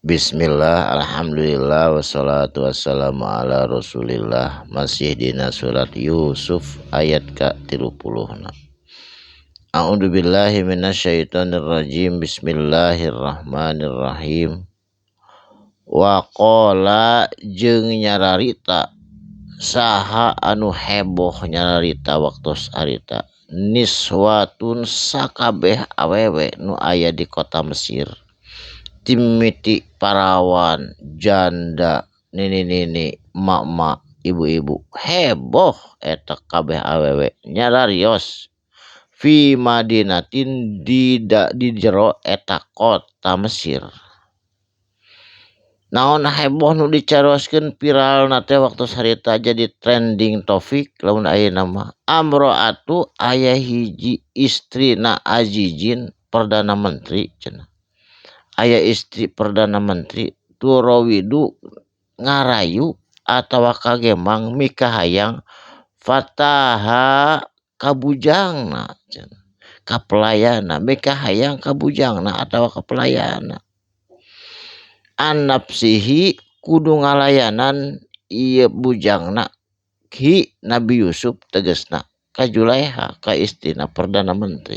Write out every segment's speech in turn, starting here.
Bismillah, alhamdulillah, wassalatu wassalamu ala rasulillah. Masih dina surat Yusuf ayat ke-30. A'udzu billahi minasyaitonir rajim. Bismillahirrahmanirrahim. Wa qala jeung nyararita saha anu heboh nyararita waktos arita niswatun sakabeh awewe nu aya di kota Mesir, timiti parawan janda nini mak ibu-ibu heboh eta kabeh awewe nyararios fi madinatin di jero eta kota Mesir. Naon heboh nu dicaroskeun viral nate waktu sarita jadi trending topik lamun ayeuna mah amroatu aya hiji istrina Azizin perdana menteri cenah. Aya istri perdana menteri turawidu ngarayu atawa kagemang mikahayang fataha kabujangna cenah, kapelayana mikahayang kabujangna atawa kapelayana annapsihi kudu ngalayanan ieu bujangna hi Nabi Yusuf tegasna ka Julaiha ka istrina perdana menteri.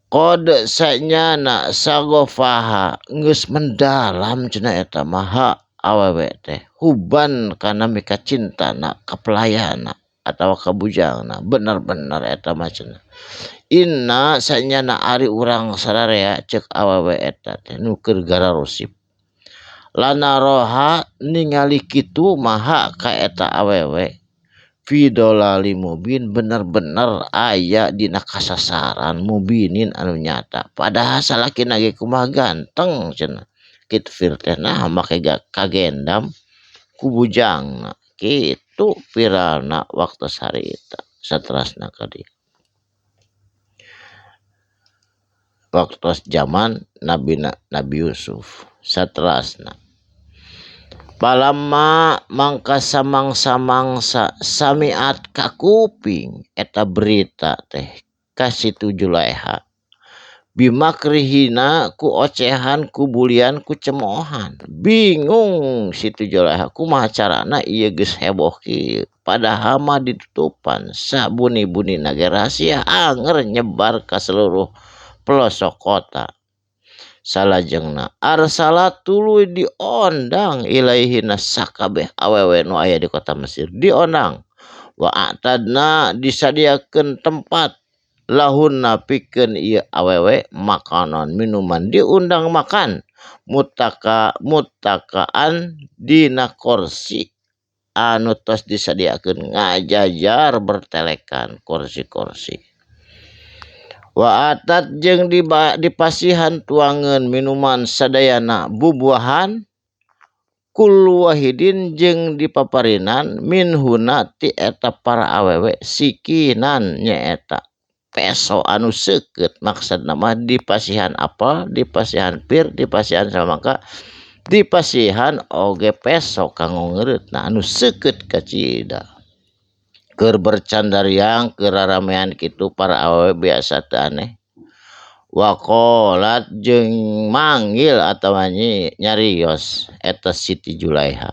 Qad sanyana sagofaha geus mendalam cenah eta maha awewe teh huban kana mika cintana ka pelayana atawa ka bujangna bener-bener eta mah cenah. Inna sanyana ari urang sararea ceuk awewe eta teh nu keur gararosip lana roha ningali kitu maha ka eta awewe fidolali mubin bener-bener aya dina kasasaran mubinin anu nyata padahal salakina ge kumaha ganteng cenah kitu fir teh nah make kagendam ku bujangna kitu viralna waktu sarita saterasna ka dieu waktu zaman Nabi Yusuf saterasna palamma mangka samangsa samiat ka kuping eta berita teh ka situ Julaiha bimakrihina ku ocehan ku bulian ku cemoohan bingung situ Julaiha kumaha carana ieu geus heboh kieu padahal mah ditutupan sabuni-buni ge rahasia anger nyebar ka seluruh pelosok kota. Salajengna arsala tuluy diondang ilaihina sakabeh awewe nu aya di kota Mesir diondang wa atadna disadiakeun tempat lahunna pikeun ieu awewe makanan minuman diundang makan mutakaan dina kursi anu tos disadiakeun ngajajar bertelekan kursi-kursi. Wa atat jeung dipasihan tuangeun minuman sadayana bubuahan kul wahidin jeung dipaparinan minhuna ti eta para awewe sikinan nyaeta peso anu seukeut maksudna mah dipasihan apel dipasihan pir dipasihan samangka dipasihan oge peso kanggo ngeureutna anu seukeut kacida. Keur bercandariang keur raramean kitu para awewe biasa teu aneh waqalat jeung manggil atawa nyarios eta Siti Julaiha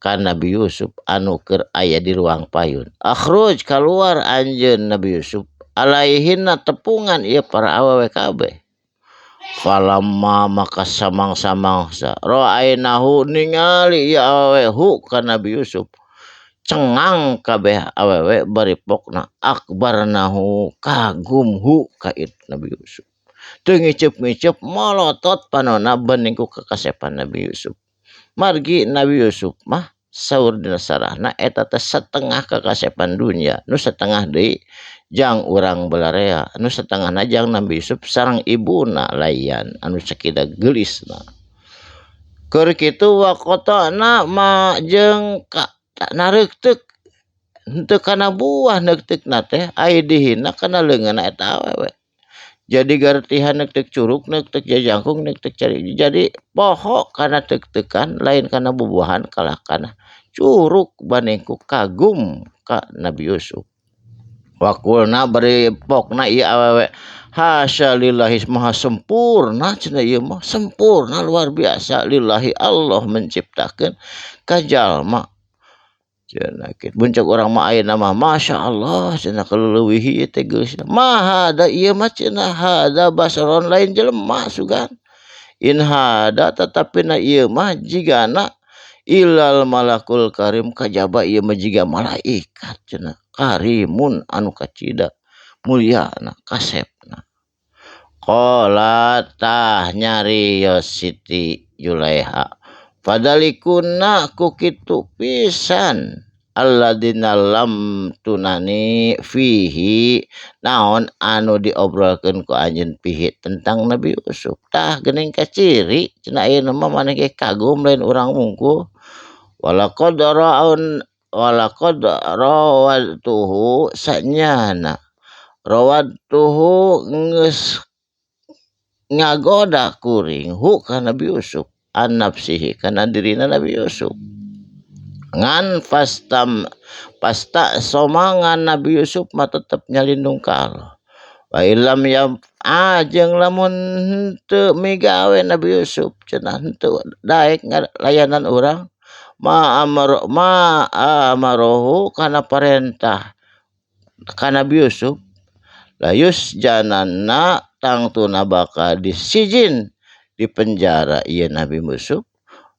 ka Nabi Yusuf anu keur aya di ruang payun akhruj kaluar anjeun Nabi Yusuf alaihinna tepungan ieu para awewe kabeh falamma maka samangsa ra'ainahu ningali ieu awewe hu ka Nabi Yusuf cengang kabeh awewe bari pokna akbarnahu kagum hu ka Nabi Yusuf teu ngiceup-ngiceup molotot panonna bening ku kakasepan Nabi Yusuf margi Nabi Yusuf mah saur dina sarahna eta teh satengah kakasepan dunya nu satengah deui jang urang balarea nu satengahna jang Nabi Yusuf sareng ibuna layan anu sakida geulisna keur kitu waqotana ma jeung ka nareukteuk henteu kana buah neukteukna teh aidihina kana leungeunna eta awewe jadi garetihan neukteuk curug neukteuk jajangkung neukteuk cari jadi poho kana teuk-teukan lain kana bubuahan kalah kana curug baningku kagum ka Nabi Yusuf waqulna bari pokna ieu awewe Hasya lillahi maha sempurna cenah ieu mah sempurna luar biasa lillahi Allah menciptakan kajalma cenah kitu buncak urang mah ayeuna mah masyaallah cenah kaleuwih ieu teh geus maha da ieu mah cenah hada basaron lain jelema sugan in hada tetapina ieu mah jigana ilal malakul karim kajaba ieu mah jiga malaikat cenah karimun anu kacida mulyana kasepna qalat tah nyarios Siti Julaiha fadalikuna ku kitu pisan alladzina lam tunani fihi naon anu diobrolkeun ku anjeun pihi tentang Nabi Yusuf tah geuning kaciri cenah ayeuna mah maneh ge kagum lain urang mungkuh walaqad rawadtuhu sanyana rawadtuhu geus ngagoda kuring hu ka Nabi Yusuf an nafsihi kana dirina Nabi Yusuf ngan pasta somangan Nabi Yusuf mah tetep nyalindung ka Allah wa illam ya ajeng lamun henteu migawe Nabi Yusuf cenah henteu daek ngalayanan urang ma amarohu kana parentah ka Nabi Yusuf layus jananna tangtuna bakal disijin di penjara ieu Nabi Yusuf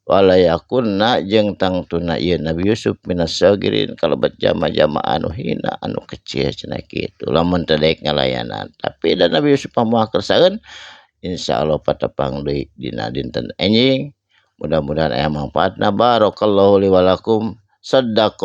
walayakunna jeung tangtuna ieu Nabi Yusuf minas sagirin kalebat jama-jama anu hina anu kecil cenah kitu lamun teu daek ngalayanan tapi da Nabi Yusuf moal kersaeun insyaallah patepang deui dina dinten enjing mudah-mudahan aya mangpaatna barakallahu li walakum sadaq